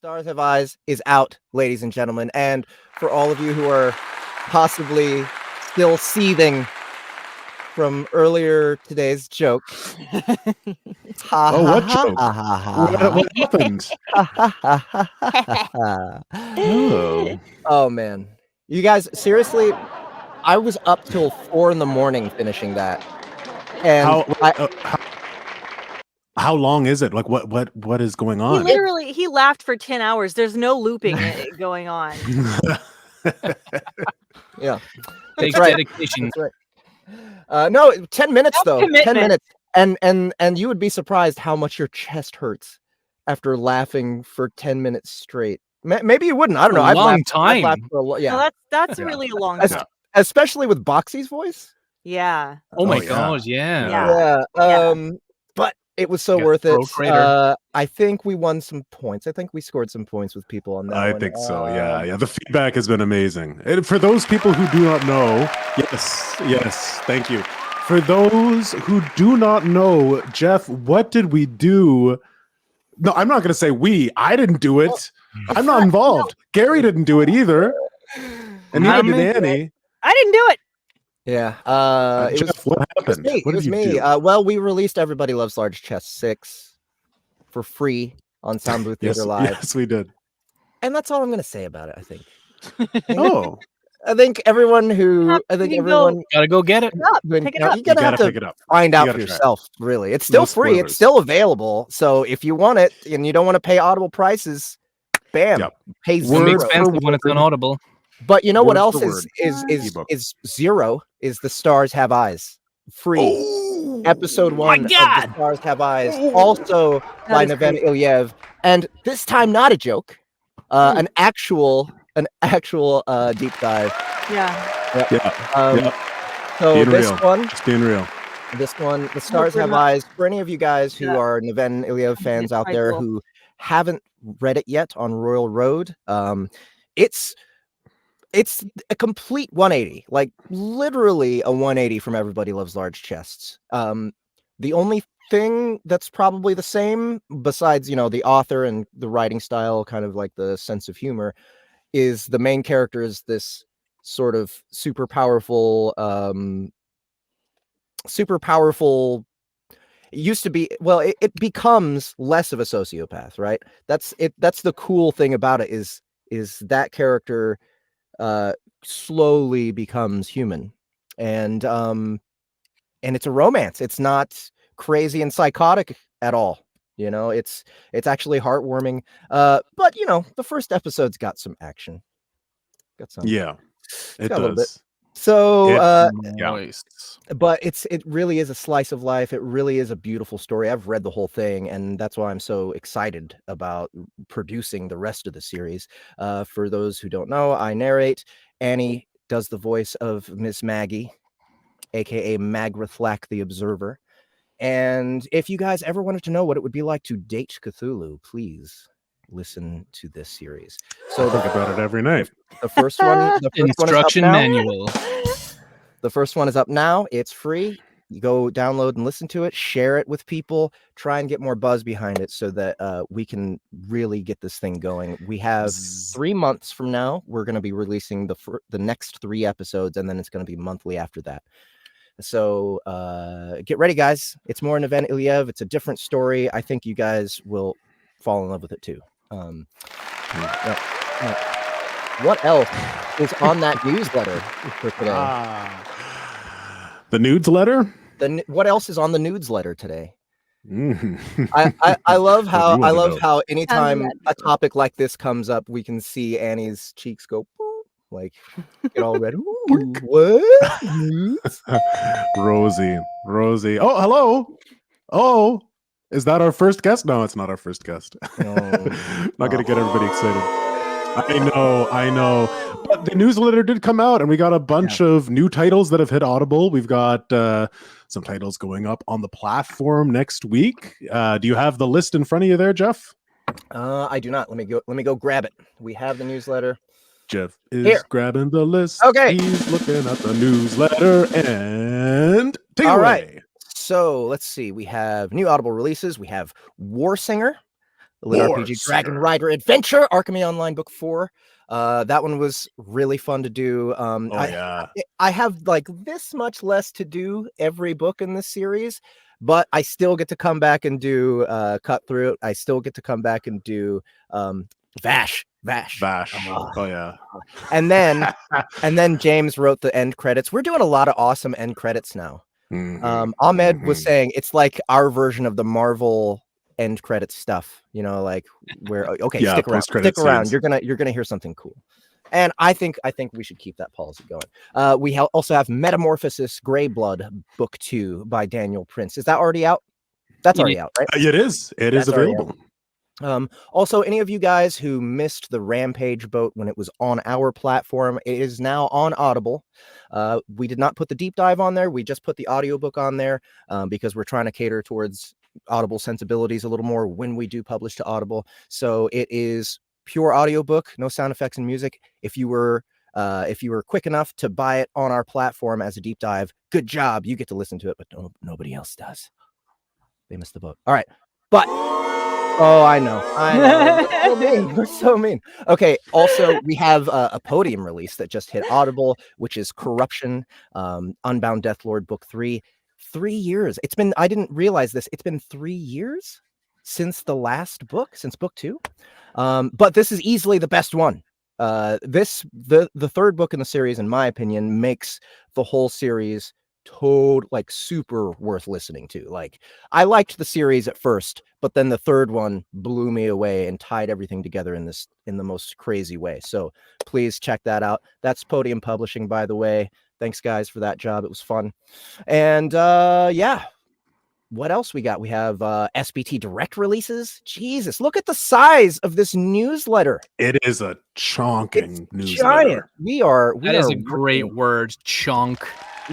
Stars Have Eyes is out, ladies and gentlemen. And for all of you who are possibly still seething from earlier today's joke. What joke? What happened? Oh, man. You guys, seriously, I was up till 4 a.m. finishing that. And how long is it? Like what is going on? He laughed for 10 hours. There's no looping going on. Yeah. Takes right. dedication. That's right. No, 10 minutes though. Commitment. 10 minutes. And you would be surprised how much your chest hurts after laughing for 10 minutes straight. Maybe you wouldn't. I don't know. I've laughed for yeah. No, that's really a long time. Especially with Boxy's voice. Yeah. Oh my God, yeah. Yeah. But it was so worth it. I think we won some points. I think we scored some points with people on that I one. think so, yeah. The feedback has been amazing. And for those people who do not know, yes, thank you. For those who do not know, Jeff, what did we do? No, I'm not going to say we. I didn't do it. I'm not involved. Gary didn't do it either. And neither did Annie. I didn't do it. Yeah. Jeff, what happened? It was me. Well, we released Everybody Loves Large Chest 6 for free on Soundbooth Theater Live. Yes, we did. And that's all I'm going to say about it, I think. I think everyone gotta go get it. Pick it up. You're gonna have to find out for yourself. Really, it's still free. It's still available. So if you want it and you don't want to pay Audible prices, bam, pay $0. It's expensive when it's on Audible. But you know what else is zero? Is The Stars Have Eyes free? Episode 1 of The Stars Have Eyes, also by Neven Illiev, and this time not a joke, an actual deep dive. So being real. This one, The Stars Have Eyes. For any of you guys who are Neven Illiev fans out there who haven't read it yet on Royal Road, it's a complete 180, like literally a 180 from Everybody Loves Large Chests. The only thing that's probably the same, besides the author and the writing style, kind of like the sense of humor, is the main character is this sort of super powerful. It used to be, well, it becomes less of a sociopath, right? That's it. That's the cool thing about it is that character slowly becomes human, and it's a romance. It's not crazy and psychotic at all. It's actually heartwarming. But the first episode's got some action. It does. A little bit. So but it really is a slice of life. It really is a beautiful story. I've read the whole thing, and that's why I'm so excited about producing the rest of the series. For those who don't know, I narrate. Annie does the voice of Miss Maggie, aka Magrathlak the Observer. And if you guys ever wanted to know what it would be like to date Cthulhu, please listen to this series. So think about it every night. The first one, instruction manual. The first one is up now. It's free. You go download and listen to it, share it with people, try and get more buzz behind it so that we can really get this thing going. We have 3 months from now. We're going to be releasing the next 3 episodes, and then it's going to be monthly after that. So get ready, guys. It's more Neven Illiev. It's a different story. I think you guys will fall in love with it too. What else is on that newsletter for today? The newsletter? What else is on the newsletter today? I love how anytime a topic like this comes up, we can see Annie's cheeks go like get all red. What? Rosie. Oh, hello. Oh, is that our first guest? No, it's not our first guest. Not gonna get everybody excited. I know. But the newsletter did come out, and we got a bunch of new titles that have hit Audible. We've got some titles going up on the platform next week. Do you have the list in front of you there, Jeff? I do not. Let me go grab it. We have the newsletter. Jeff is grabbing the list. Okay. He's looking at the newsletter and take it away. Right. So let's see. We have new Audible releases. We have War Singer, Lit RPG Dragon Rider Adventure, Archemy Online Book 4. That one was really fun to do. I have like this much less to do every book in this series, but I still get to come back and do Cut Through It. I still get to come back and do Vash. Oh yeah. And then James wrote the end credits. We're doing a lot of awesome end credits now. Ahmed was saying it's like our version of the Marvel end credits stuff, you know, like where stick around. You're gonna hear something cool. And I think we should keep that policy going. We also have Metamorphosis Grey Blood Book 2 by Daniel Prince. Is that already out? That's already out, right? It is. It is available. Also, any of you guys who missed the Rampage boat when it was on our platform, it is now on Audible. We did not put the deep dive on there. We just put the audiobook on there because we're trying to cater towards Audible sensibilities a little more when we do publish to Audible. So it is pure audiobook, no sound effects and music. If you were quick enough to buy it on our platform as a deep dive, good job. You get to listen to it, but nobody else does. They missed the boat. All right. But I know. We're so mean. Okay. Also, we have a podium release that just hit Audible, which is Corruption, Unbound Deathlord Book 3. 3 years. I didn't realize this. It's been 3 years since the last book, since book 2. But this is easily the best one. The third book in the series, in my opinion, makes the whole series super worth listening to. Like, I liked the series at first, but then the third one blew me away and tied everything together in the most crazy way. So please check that out. That's Podium Publishing, by the way. Thanks, guys, for that job. It was fun. And what else we got? We have SBT Direct releases. Jesus, look at the size of this newsletter. It is a chonking newsletter. Giant. That is a great word, chonk.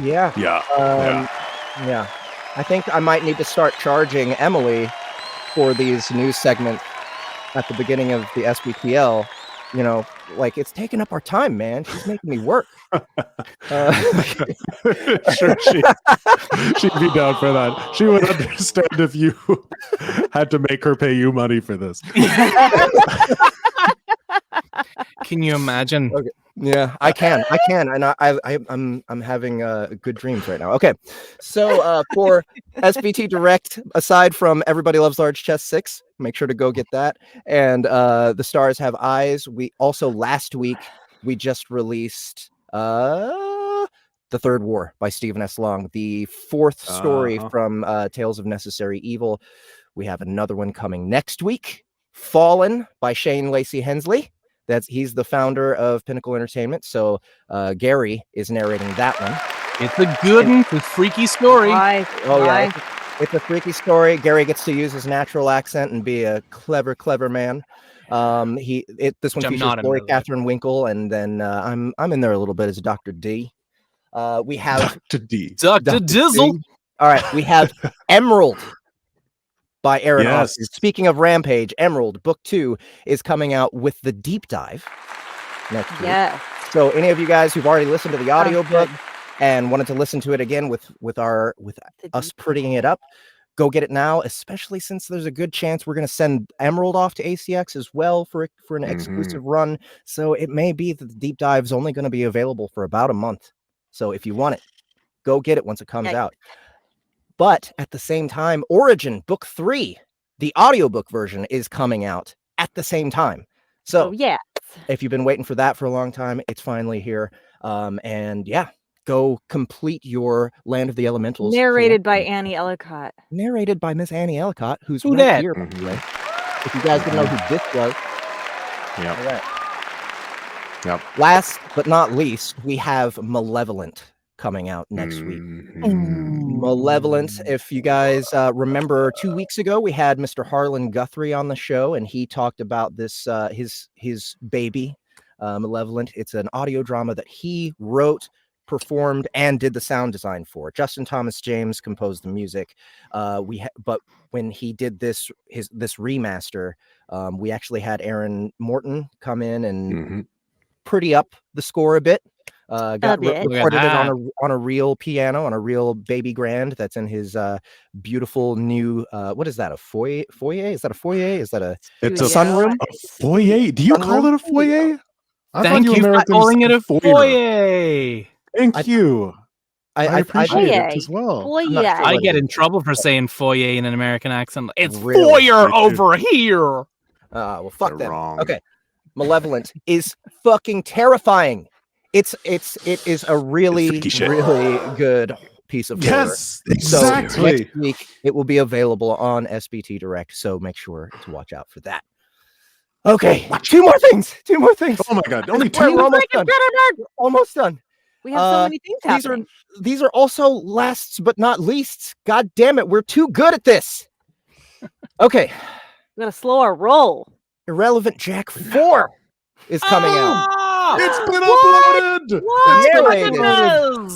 Yeah. Yeah. I think I might need to start charging Emily for these news segments at the beginning of the SBTL. You know, like, it's taking up our time, man. She's making me work. Sure, she'd be down for that. She would understand if you had to make her pay you money for this. Can you imagine? Okay. Yeah, I can, and I'm having good dreams right now. Okay, so for SBT Direct, aside from Everybody Loves Large Chess 6, make sure to go get that. And The Stars Have Eyes. We also, last week, we just released The Third War by Stephen S. Long, the fourth story from Tales of Necessary Evil. We have another one coming next week, Fallen by Shane Lacey Hensley. He's the founder of Pinnacle Entertainment. So Gary is narrating that one. It's a good one. It's a freaky story. Yeah. It's a freaky story. Gary gets to use his natural accent and be a clever man. This one features Lori Catherine Winkle, and then I'm in there a little bit as Dr. D. We have Dr. D. Dr. Dizzle. D. All right, we have Emerald by Aaron Austin. Speaking of Rampage, Emerald Book 2 is coming out with the deep dive next week. Yes. So any of you guys who've already listened to the audiobook and wanted to listen to it again with us prettying it up, go get it now, especially since there's a good chance we're going to send Emerald off to ACX as well for an exclusive run. So it may be that the deep dive is only going to be available for about a month. So if you want it, go get it once it comes out. But at the same time, Origin Book 3, the audiobook version, is coming out at the same time. So if you've been waiting for that for a long time, it's finally here. Go complete your Land of the Elementals. Narrated by Annie Ellicot. Narrated by Miss Annie Ellicot, who's Who right that? here. If you guys didn't know who this was. Yeah. All right. Yep. Last but not least, we have Malevolent coming out next week. Malevolent. If you guys remember, 2 weeks ago we had Mr. Harlan Guthrie on the show, and he talked about this his baby, Malevolent. It's an audio drama that he wrote, performed, and did the sound design for. Justin Thomas James composed the music. But when he did this remaster, we actually had Aaron Morton come in and pretty up the score a bit. Recorded it on a real piano, on a real baby grand that's in his beautiful new what is that, a foyer? Is that a foyer? Is that a sunroom? A foyer? Do you call it a foyer? Thank you for calling it a foyer. Thank you. I appreciate it as well. Foyer. I get in trouble for saying foyer in an American accent. It's foyer over here. Well, fuck them. Wrong. Okay, Malevolent is fucking terrifying. It is a really good piece of horror. Yes, exactly. So next week it will be available on SBT Direct. So make sure to watch out for that. Okay, two more things. Oh my god, only two. We're almost done. We have so many things happening. These are also lasts but not leasts. God damn it, we're too good at this. Okay. We gotta slow our roll. Irrelevant Jack 4 is coming out. It's been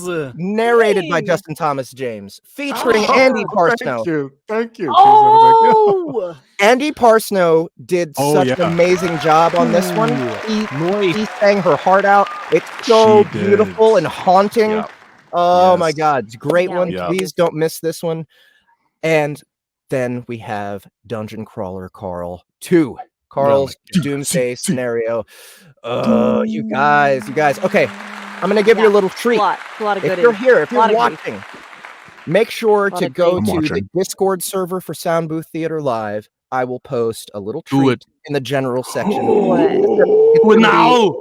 uploaded. Narrated by Justin Thomas James, featuring Andy Parsnow. Thank you. Oh, Andy Parsnow did such an amazing job on this one. He sang her heart out. It's so beautiful and haunting. Yeah. Oh my God, it's a great one. Yeah. Please don't miss this one. And then we have Dungeon Crawler Carl 2. Carl's doomsday scenario. You guys. Okay, I'm gonna give you a little treat. A lot of if you're here, if you're watching, make sure to go to the Discord server for Soundbooth Theater Live. I will post a little treat in the general section.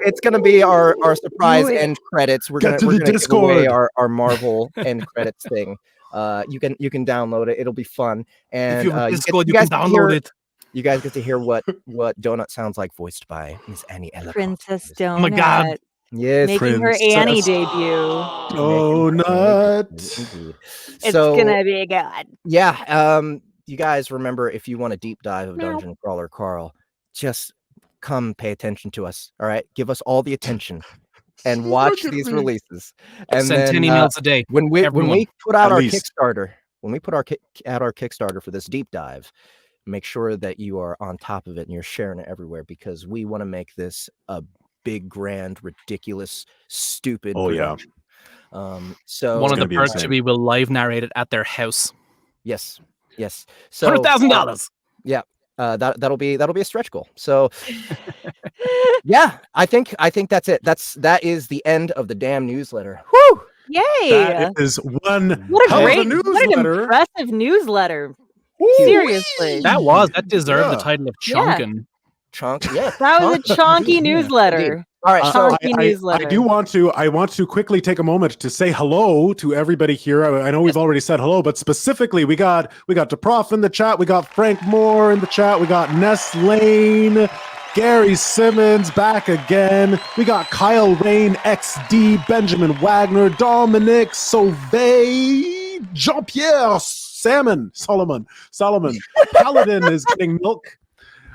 It's gonna be our surprise end credits. We're gonna give away our Marvel end credits thing. You can download it. It'll be fun. And if you have Discord, you can download it. You guys get to hear what Donut sounds like, voiced by Miss Annie Ellicot. Princess Donut. Oh my God. Yes, making her Annie debut. Donut. It's gonna be good. Yeah. You guys remember, if you want a deep dive of Dungeon Crawler Carl, just come pay attention to us. All right, give us all the attention and watch these releases. And send then 10 emails a day. When we put out our Kickstarter, Kickstarter for this deep dive, make sure that you are on top of it and you're sharing it everywhere, because we want to make this a big, grand, ridiculous, stupid production. So one of the perks should be we'll live narrate it at their house. Yes. So $100,000. Yeah. That'll be a stretch goal. So yeah, I think that's it. That is the end of the damn newsletter. Woo! Yay! That is one. What a great what an impressive newsletter. Woo! Seriously. That deserved the title of Chunkin'. Chunk. Yeah. That was a chonky newsletter. All right, so I want to quickly take a moment to say hello to everybody here. I know we've already said hello, but specifically we got DeProf in the chat, we got Frank Moore in the chat, we got Ness Lane, Gary Simmons back again, we got Kyle Rain, XD, Benjamin Wagner, Dominic Sauvé, Jean-Pierre Solomon, Paladin is getting milk,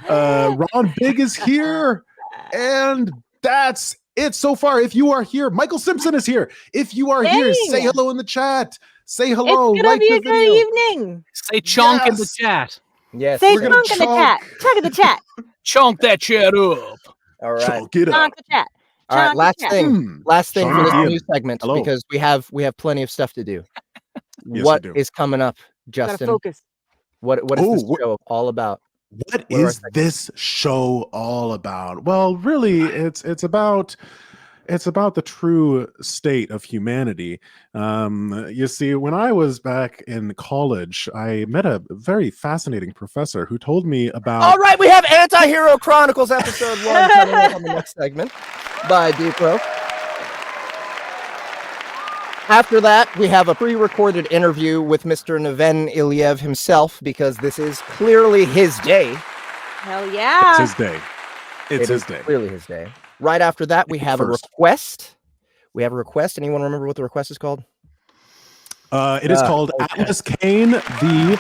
Ron Big is here, and that's it so far. If you are here, Michael Simpson is here. If you are here, say hello in the chat. Say hello. It's gonna be a good evening. Say chunk in the chat. Yes. Say chunk in the chat. Chunk in the chat. Chunk that chat up. All right. Chunk it up. Chunk the chat. All right. Last thing for this news segment, hello. because we have plenty of stuff to do. Yes, what is coming up, Justin? Focus. What is this show all about? What is this show all about? Well, really, it's about the true state of humanity. You see, when I was back in college, I met a very fascinating professor who told me about. All right, we have Anti-Hero Chronicles episode 1 coming up on the next segment by DeProf. After that, we have a pre-recorded interview with Mr. Neven Illiev himself, because this is clearly his day. Hell yeah. It's his day. It's his day. Clearly his day. Right after that, we have a request. Anyone remember what the request is called? It is called Atlas Kane, the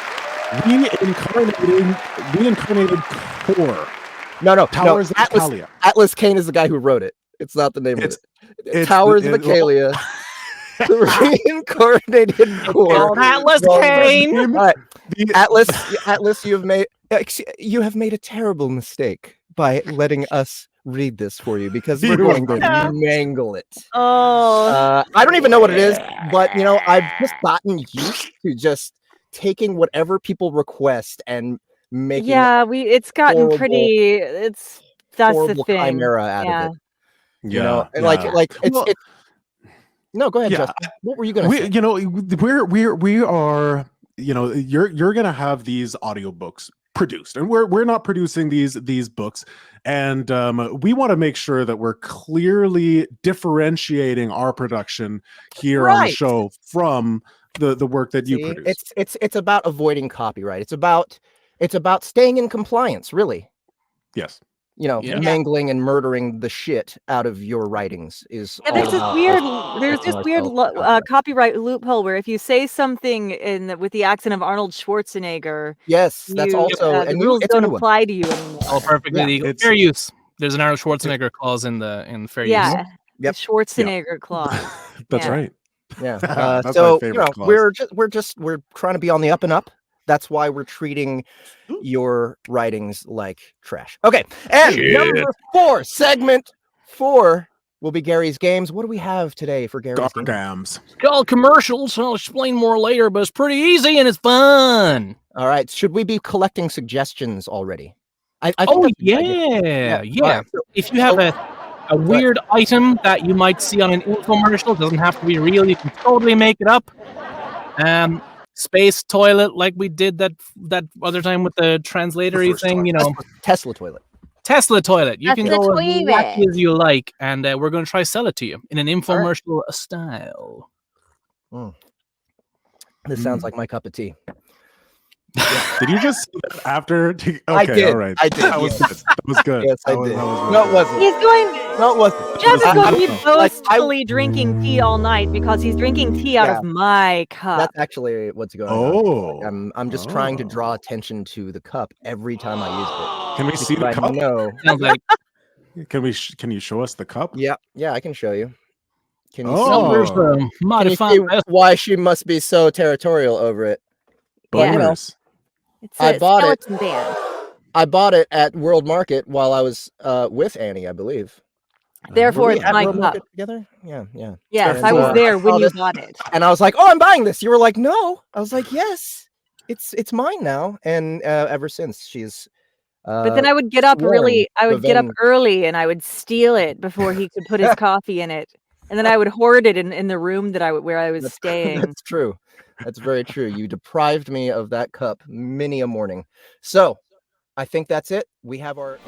reincarnated core. No. Towers of Calia. Atlas Kane is the guy who wrote it. It's not the name of it. Towers of Calia. The reincarnated core. Atlas Kane. Right. Atlas, you have made a terrible mistake by letting us read this for you because we're going to mangle it. Oh, I don't even know what it is, but you know, I've just gotten used to just taking whatever people request and making it's gotten horrible, pretty. That's the horrible thing. chimera out of it. You know, Yeah, like yeah. it's Well, it's. No, go ahead, yeah. Justin. What were you gonna say? You know, we are, you know, you're gonna have these audiobooks produced, and we're not producing these books, and we want to make sure that we're clearly differentiating our production here on the Right. show from the work that you produce. It's about avoiding copyright. It's about staying in compliance, really. Yes. You know, Yeah. mangling and murdering the shit out of your writings is all there's this about weird, protecting ourselves. copyright loophole where if you say something with the accent of Arnold Schwarzenegger, Yes, that's also the rules it's a don't new one. apply to you anymore. All perfectly Yeah, legal. it's- Fair use. There's an Arnold Schwarzenegger clause in fair use. Yeah, the Yep. Schwarzenegger clause. That's Yeah. right. Yeah. That's my So you favorite know, clause. we're trying to be on the up and up. That's why we're treating your writings like trash. Okay, and number 4, segment 4 will be Gary's Games. What do we have today for Gary's Games? Gargams. It's called commercials. I'll explain more later, but it's pretty easy and it's fun. All right, should we be collecting suggestions already? I think Oh that's a good idea. yeah. All right, so- If you have a weird item that you might see on an infomercial, it doesn't have to be real. You can totally make it up. Space toilet, like we did that other time with the translatory first thing. time. You know, Tesla toilet. Tesla toilet. You can Tesla go as toilet. wacky as you like, and we're going to try sell it to you in an infomercial style. This sounds like my cup of tea. Did you just say that after? Okay, I did. all right. I did. That was good. That was good. Yes, I That was- did. that was really No, it good. wasn't. He's going. No, it wasn't. Jeff is I- going to be like, boastfully drinking tea all night because he's drinking tea out Yeah. of my cup. That's actually what's going on. Oh, I'm just trying to draw attention to the cup every time I use it. can we see the But I cup? know. Sounds like Can you show us the cup? Yeah, I can show you. Can you Oh. there's the can you modified see why she must be so territorial over it? Yeah. Boners. It's I a bought it. skeleton band. I bought it at World Market while I was with Annie, I believe. Therefore, Were we it's at my World cup. Market together? Yeah. Yes, And, I was I there when saw you this, bought it. and I was like, "Oh, I'm buying this." You were like, "No." I was like, "Yes, it's mine now." And ever since, she's. But then I would get up sworn revenge. early and I would steal it before he could put his coffee in it. And then I would hoard it in the room where I was staying. That's true. That's very true. You deprived me of that cup many a morning. So, I think that's it. We have our